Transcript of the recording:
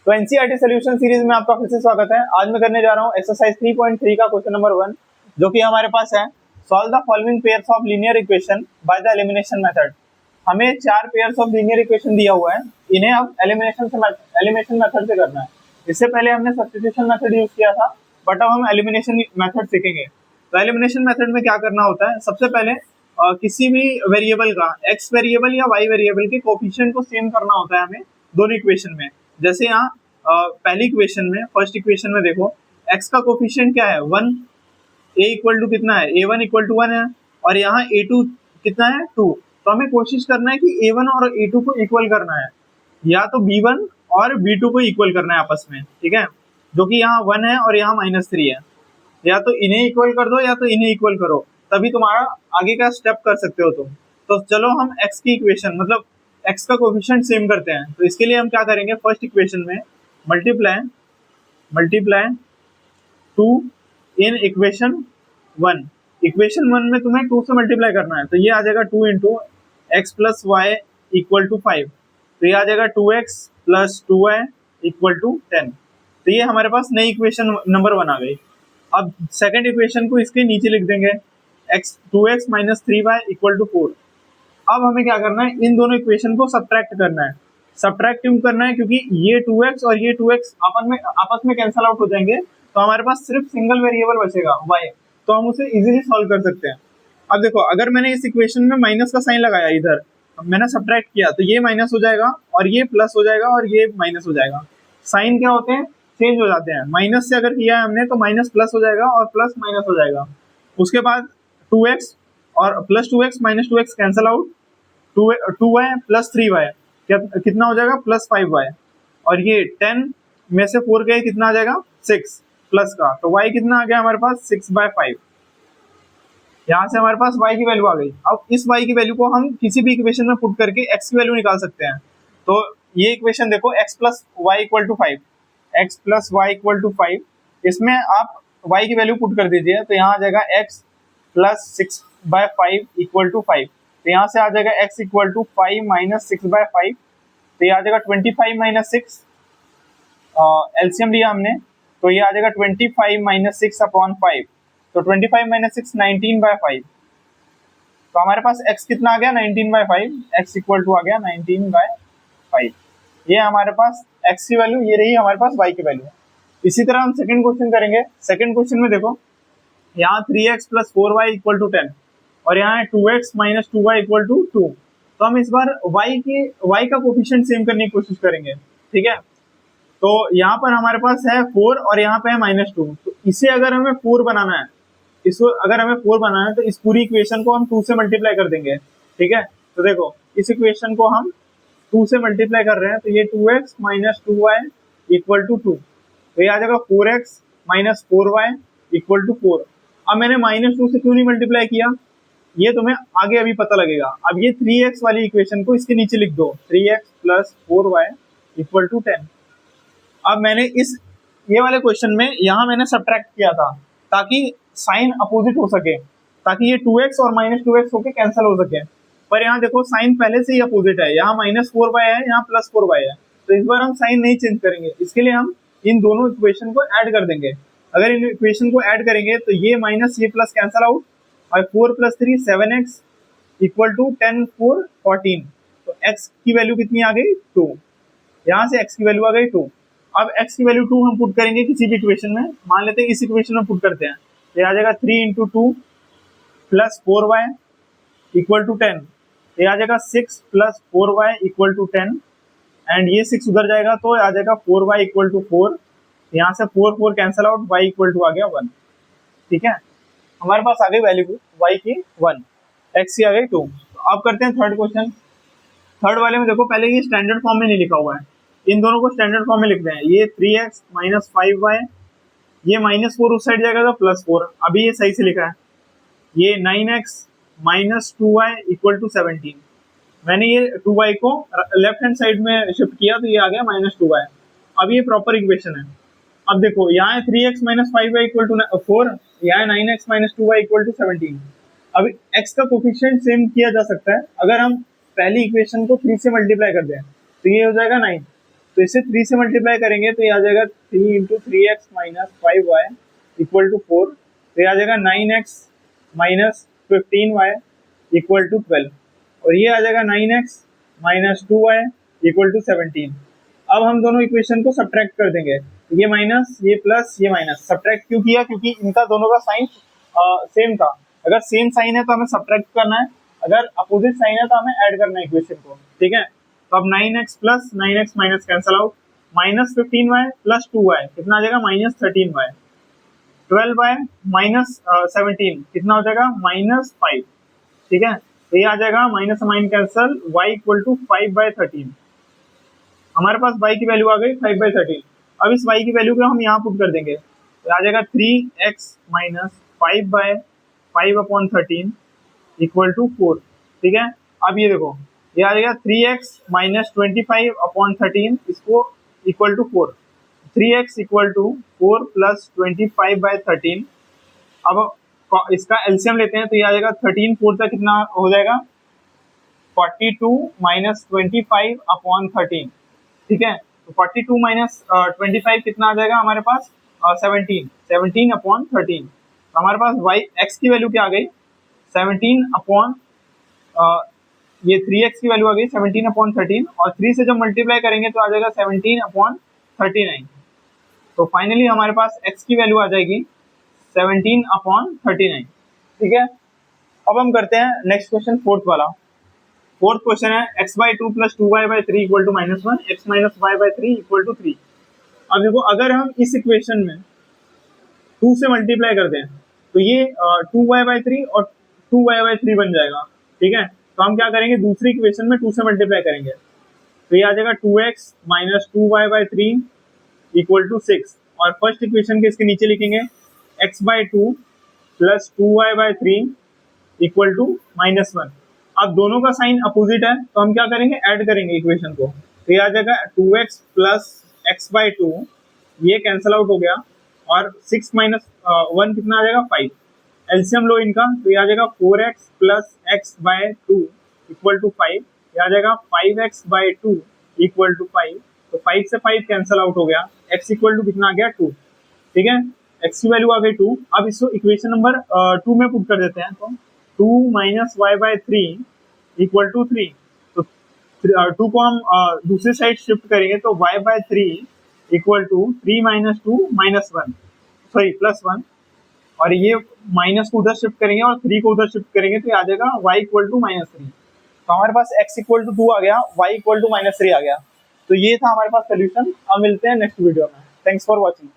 तो NCERT solution series में आपका फिर से स्वागत है। आज मैं करने जा रहा हूँ एक्सरसाइज 3.3 का क्वेश्चन नंबर 1, जो कि हमारे पास है solve the following pairs of linear equation by the elimination method. हमें 4 पेयर्स ऑफ लीनियर इक्वेशन दिया हुआ है, इन्हें अब एलिमिनेशन मेथड से करना है। इससे पहले हमने सब्स्टिट्यूशन मेथड यूज किया था, बट अब हम एलिमिनेशन मेथड सीखेंगे। तो एलिमिनेशन मेथड में क्या करना होता है, सबसे पहले किसी भी वेरिएबल का एक्स वेरिएबल या वाई वेरिएबल के कोफिशिएंट को सेम करना होता है हमें दोनों इक्वेशन में। जैसे यहाँ पहली इक्वेशन में, फर्स्ट इक्वेशन में देखो x का कोफिशिएंट क्या है 1, a इक्वल टू कितना है a1 इक्वल टू 1 है, और यहाँ a2 कितना है 2। तो हमें कोशिश करना है कि a1 और a2 को इक्वल करना है, या तो b1 और b2 को इक्वल करना है आपस में, ठीक है, जो कि यहाँ 1 है और यहाँ -3 है। या तो इन्हें इक्वल कर दो या तो इन्हें इक्वल करो, तभी तुम्हारा आगे का स्टेप कर सकते हो तुम। तो चलो हम x की इक्वेशन मतलब x का कोफिशिएंट सेम करते हैं। तो इसके लिए हम क्या करेंगे, फर्स्ट इक्वेशन में मल्टीप्लाई 2 इन इक्वेशन 1। इक्वेशन 1 में तुम्हें 2 से मल्टीप्लाई करना है, तो ये आ जाएगा 2 into x plus y equal to 5। तो ये आ जाएगा 2x plus 2y equal to 10। तो ये हमारे पास नई इक्वेशन नंबर 1 आ गई। अब सेकंड इक्वेशन को इसके नीचे लिख देंगे, 2x minus 3y equal to 4। अब हमें क्या करना है, इन दोनों इक्वेशन को सब्ट्रैक्ट करना है। सब्ट्रैक्ट क्यों करना है, क्योंकि ये 2x और ये 2x आपस में कैंसल आउट हो जाएंगे, तो हमारे पास सिर्फ सिंगल वेरिएबल बचेगा y, तो हम उसे इजीली सॉल्व कर सकते हैं। अब देखो, अगर मैंने इस इक्वेशन में माइनस का साइन लगाया, इधर मैंने सब्ट्रैक्ट किया, तो ये माइनस हो जाएगा और ये प्लस हो जाएगा और ये माइनस हो जाएगा। साइन क्या होते हैं, चेंज हो जाते हैं। माइनस से अगर किया है हमने तो माइनस प्लस हो जाएगा और प्लस माइनस हो जाएगा। उसके बाद 2x और plus 2x minus 2x cancel out, 2y plus 3y कितना हो जाएगा, प्लस 5y। और ये 10 में से 4 गए, कितना आ जाएगा 6 प्लस का, तो y कितना आ गया हमारे पास 6/5। यहाँ से हमारे पास y की वैल्यू आ गई। अब इस y की वैल्यू को हम किसी भी इक्वेशन में पुट करके x की वैल्यू निकाल सकते हैं। तो ये इक्वेशन देखो, x plus y equal to 5, x plus y equal to 5, इसमें आप y की वैल्यू पुट कर दीजिए, तो यहाँ आ जाएगा x प्लस 6/5 इक्वल टू 5। तो यहाँ से आ जाएगा x इक्वल टू 5 माइनस 6/5, तो ये आ जाएगा 25 माइनस 6, एलसीएम लिया हमने, तो ये आ जाएगा 25 माइनस 6 अपॉन 5। तो 25 माइनस 6 19/5। तो हमारे पास x कितना आ गया 19/5, x इक्वल टू आ गया 19/5। ये हमारे पास x की वैल्यू, ये रही हमारे पास y की वैल्यू। इसी तरह हम सेकंड क्वेश्चन करेंगे। सेकंड क्वेश्चन में देखो, यहाँ 3x plus 4y equal to 10 और यहाँ है 2x minus 2y equal to 2। तो हम इस बार y का कोफिशिएंट सेम करने की कोशिश करेंगे, ठीक है। तो यहाँ पर हमारे पास है 4 और यहाँ पे है -2। तो इसे अगर हमें 4 बनाना है, इसको अगर हमें 4 बनाना है, तो इस पूरी इक्वेशन को हम 2 से मल्टीप्लाई कर देंगे, ठीक है। तो देखो, इस इक्वेशन को हम 2 से मल्टीप्लाई कर रहे हैं, तो ये 2x minus 2y equal to 2। तो ये आ जाएगा 4x minus 4y equal to 4। अब मैंने -2 से क्यों नहीं मल्टीप्लाई किया, ये तुम्हें आगे अभी पता लगेगा। अब ये 3x वाली इक्वेशन को इसके नीचे लिख दो, 3x plus 4y equal to 10। अब मैंने ये वाले क्वेश्चन में यहाँ मैंने सब्ट्रैक्ट किया था, ताकि साइन अपोजिट हो सके, ताकि ये 2x और -2x होके कैंसिल हो सके। पर यहाँ देखो, साइन पहले से ही अपोजिट है, यहाँ -4y है, यहाँ +4y है। तो इस बार हम साइन नहीं चेंज करेंगे, इसके लिए हम इन दोनों इक्वेशन को ऐड कर देंगे। अगर इन इक्वेशन को ऐड करेंगे तो ये माइनस ये प्लस कैंसिल आउट, और 4 + 3 7x इक्वल टू 10 4 14। तो x की वैल्यू कितनी आ गई 2, यहाँ से x की वैल्यू आ गई 2। अब x की वैल्यू 2 हम पुट करेंगे किसी भी इक्वेशन में, मान लेते हैं इस इक्वेशन में पुट करते हैं, तो आ जाएगा 3 into 2 plus 4y equal to 10। ये आ जाएगा 6 plus 4y equal to 10, and ये 6 उधर जाएगा तो आ जाएगा 4y इक्वल टू 4। यहाँ से 4 4 cancel out, y equal to आ गया 1, ठीक है। हमारे पास आ गई वैल्यू y की 1, x की आ गई 2। तो अब करते हैं थर्ड क्वेश्चन। थर्ड वाले में देखो, पहले ये स्टैंडर्ड फॉर्म में नहीं लिखा हुआ है, इन दोनों को स्टैंडर्ड फॉर्म में लिख रहे हैं। ये 3x माइनस 5y, ये -4 उस साइड जाएगा तो +4, अभी ये सही से लिखा है। ये 9x minus 2y equal to 17। मैंने ये 2y को लेफ्ट हैंड साइड में शिफ्ट किया, तो ये आ गया -2y। अब ये प्रॉपर इक्वेशन है। अब देखो, यहाँ है 3x minus 5y equal to 4, यहाँ है 9x minus 2y equal to 17। अब x का कोफिशिएंट सेम किया जा सकता है, अगर हम पहली इक्वेशन को 3 से मल्टीप्लाई कर दें, तो ये हो जाएगा 9। तो इसे 3 से मल्टीप्लाई करेंगे तो ये आ जाएगा 3 into 3x minus 5y equal to 4। तो ये आ जाएगा 9x minus 15y equal to 12 और ये आ जाएगा 9x minus 2y equal to 17। अब हम दोनों इक्वेशन को सब्ट्रैक्ट कर देंगे, ये माइनस ये प्लस ये माइनस। सब्ट्रैक्ट क्यों किया? क्योंकि इनका दोनों का साइन सेम था। अगर सेम साइन है तो हमें सब्ट्रैक्ट करना है, अगर अपोजिट साइन है तो हमें ऐड करना है इक्वेशन को, ठीक है। तो अब 9x plus 9x minus cancel out, minus 15y plus 2y कितना आ जाएगा माइनस 13y, 12y माइनस 17 कितना हो जाएगा माइनस 5, ठीक है। तो ये आ जाएगा minus mine cancel y equal to 5/13। हमारे पास y की वैल्यू आ गई 5/13। अब इस y की वैल्यू को हम यहाँ पुट कर देंगे तो आ जाएगा 3x माइनस 5/5/13 इक्वल टू 4, ठीक है। अब ये देखो ये आ जाएगा 3x माइनस 25/13 इसको equal to 4, 3x equal to 4 plus 25/13। अब इसका एलसीएम लेते हैं तो ये आ जाएगा 13 4 का कितना हो जाएगा 42 माइनस 25/13, ठीक है। तो 42 माइनस 25 कितना आ जाएगा हमारे पास 17/13। तो हमारे पास y x की वैल्यू क्या आ गई 17 ये 3x की वैल्यू आ गई 17/13 और 3 से जब मल्टीप्लाई करेंगे तो आ जाएगा 17/39। तो फाइनली हमारे पास x की वैल्यू आ जाएगी 17/39, ठीक है। अब हम करते हैं नेक्स्ट क्वेश्चन, फोर्थ वाला। फोर्थ क्वेश्चन है x/2 plus 2y/3 equal to -1, x minus y/3 equal to 3। अब देखो अगर हम इस इक्वेशन में 2 से मल्टीप्लाई करते हैं तो ये 2y/3 और 2y/3 बन जाएगा, ठीक है। तो हम क्या करेंगे दूसरी इक्वेशन में 2 से मल्टीप्लाई करेंगे तो ये आ जाएगा 2x minus 2y/3 equal to 6 और फर्स्ट इक्वेशन के इसके नीचे लिखेंगे x/2 plus 2y/3 equal to -1। अब दोनों का साइन अपोजिट है तो हम क्या करेंगे ऐड करेंगे इक्वेशन को, तो ये आ जाएगा 2x प्लस x/2 ये कैंसल आउट हो गया और 6 माइनस 1 कितना आ जाएगा 5। एलसीएम लो इनका तो ये आ जाएगा 4x plus x/2 equal to 5, ये आ जाएगा 5x/2 इक्वल टू 5। तो 5 से 5 कैंसल आउट हो गया, x इक्वल टू कितना आ गया 2, ठीक है। x की वैल्यू आ गई 2। अब इसको इक्वेशन नंबर 2 में पुट कर देते हैं तो 2 माइनस y/3 इक्वल टू 3। तो 2 को हम दूसरी साइड शिफ्ट करेंगे तो y/3 equal to 3 minus 2 minus 1 sorry plus 1 और ये माइनस को उधर शिफ्ट करेंगे और 3 को उधर शिफ्ट करेंगे तो ये आ जाएगा y इक्वल टू -3। तो हमारे पास x इक्वल टू 2 आ गया, y इक्वल टू -3 आ गया। तो ये था हमारे पास सोल्यूशन। अब मिलते हैं नेक्स्ट वीडियो में। Thanks for watching.